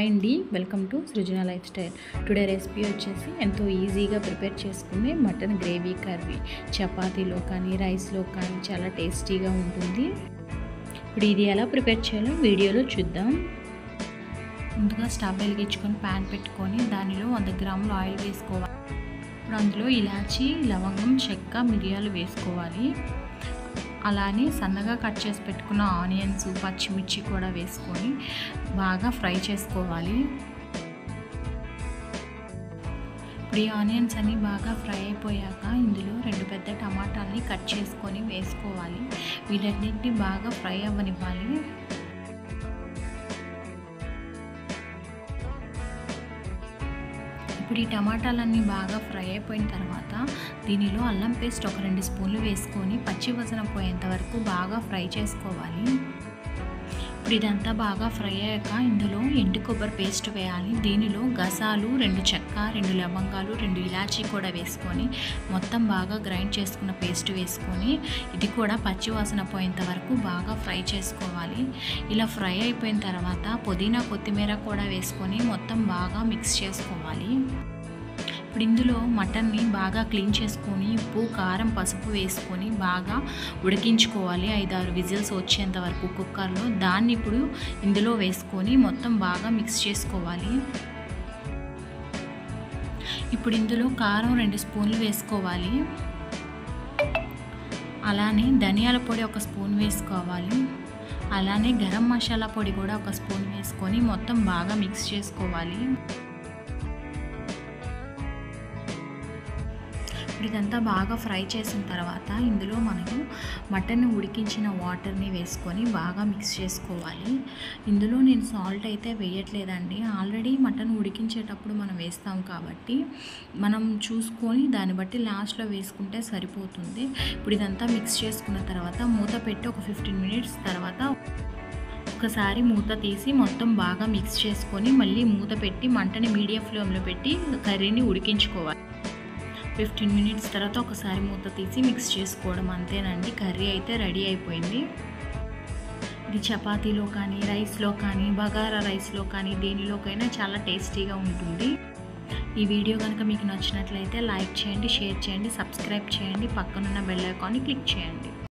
Hi అండి, welcome to Srujana life style. Today recipe వచ్చేసి ఎంతో ఈజీగా ప్రిపేర్ చేసుకునే మటన్ గ్రేవీ కర్రీ. చపాతీలో కానీ రైస్లో కానీ చాలా టేస్టీగా ఉంటుంది. ఇప్పుడు ఇది ఎలా ప్రిపేర్ చేయాలో వీడియోలో చూద్దాం. ముందుగా స్టవ్ వెలిగించుకొని ప్యాన్ పెట్టుకొని దానిలో 100 గ్రాముల ఆయిల్ వేసుకోవాలి. ఇప్పుడు అందులో ఇలాచి, లవంగం, చెక్క, మిరియాలు వేసుకోవాలి. అలానే సన్నగా కట్ చేసి పెట్టుకున్న ఆనియన్స్, పచ్చిమిర్చి కూడా వేసుకొని బాగా ఫ్రై చేసుకోవాలి. ఇప్పుడు ఈ ఆనియన్స్ అన్నీ బాగా ఫ్రై అయిపోయాక ఇందులో 2 పెద్ద టమాటాలని కట్ చేసుకొని వేసుకోవాలి. వీటన్నిటిని బాగా ఫ్రై అవ్వనివ్వాలి. ఇప్పుడు ఈ టమాటాలన్నీ బాగా ఫ్రై అయిపోయిన తర్వాత దీనిలో అల్లం పేస్ట్ ఒక 2 స్పూన్లు వేసుకొని పచ్చి వాసన పోయేంత వరకు బాగా ఫ్రై చేసుకోవాలి. ఇప్పుడు ఇదంతా బాగా ఫ్రై అయ్యాక ఇందులో ఎండు కొబ్బరి పేస్ట్ వేయాలి. దీనిలో గసాలు, 2 చెక్క, 2 లవంగాలు, 2 ఇలాచీ కూడా వేసుకొని మొత్తం బాగా గ్రైండ్ చేసుకున్న పేస్ట్ వేసుకొని ఇది కూడా పచ్చి వాసన పోయేంత వరకు బాగా ఫ్రై చేసుకోవాలి. ఇలా ఫ్రై అయిపోయిన తర్వాత పుదీనా, కొత్తిమీర కూడా వేసుకొని మొత్తం బాగా మిక్స్ చేసుకోవాలి. ఇప్పుడు ఇందులో మటన్ని బాగా క్లీన్ చేసుకొని ఉప్పు, కారం, పసుపు వేసుకొని బాగా ఉడికించుకోవాలి. 5-6 విజిల్స్ వచ్చేంత వరకు కుక్కర్లో. దాన్ని ఇప్పుడు ఇందులో వేసుకొని మొత్తం బాగా మిక్స్ చేసుకోవాలి. ఇప్పుడు ఇందులో కారం 2 స్పూన్లు వేసుకోవాలి. అలానే ధనియాల పొడి 1 స్పూన్ వేసుకోవాలి. అలానే గరం మసాలా పొడి కూడా 1 స్పూన్ వేసుకొని మొత్తం బాగా మిక్స్ చేసుకోవాలి. ఇదంతా బాగా ఫ్రై చేసిన తర్వాత ఇందులో మనము మటన్ ఉడికించిన వాటర్ని వేసుకొని బాగా మిక్స్ చేసుకోవాలి. ఇందులో నేను సాల్ట్ అయితే వేయట్లేదండి. ఆల్రెడీ మటన్ ఉడికించేటప్పుడు మనం వేస్తాం కాబట్టి మనం చూసుకొని దాన్ని బట్టి లాస్ట్లో వేసుకుంటే సరిపోతుంది. ఇప్పుడు ఇదంతా మిక్స్ చేసుకున్న తర్వాత మూత పెట్టి ఒక 15 మినిట్స్ తర్వాత ఒకసారి మూత తీసి మొత్తం బాగా మిక్స్ చేసుకొని మళ్ళీ మూత పెట్టి మంటని మీడియం ఫ్లేమ్లో పెట్టి కర్రీని ఉడికించుకోవాలి. 15 మినిట్స్ తర్వాత ఒకసారి మూత తీసి మిక్స్ చేసుకోవడం, అంతేనండి. కర్రీ అయితే రెడీ అయిపోయింది. ఇది చపాతీలో కానీ, రైస్లో కానీ, బగారా రైస్లో కానీ దేనిలోకైనా చాలా టేస్టీగా ఉంటుంది. ఈ వీడియో కనుక మీకు నచ్చినట్లయితే లైక్ చేయండి, షేర్ చేయండి, సబ్స్క్రైబ్ చేయండి, పక్కనున్న బెల్ ఐకాన్ని క్లిక్ చేయండి.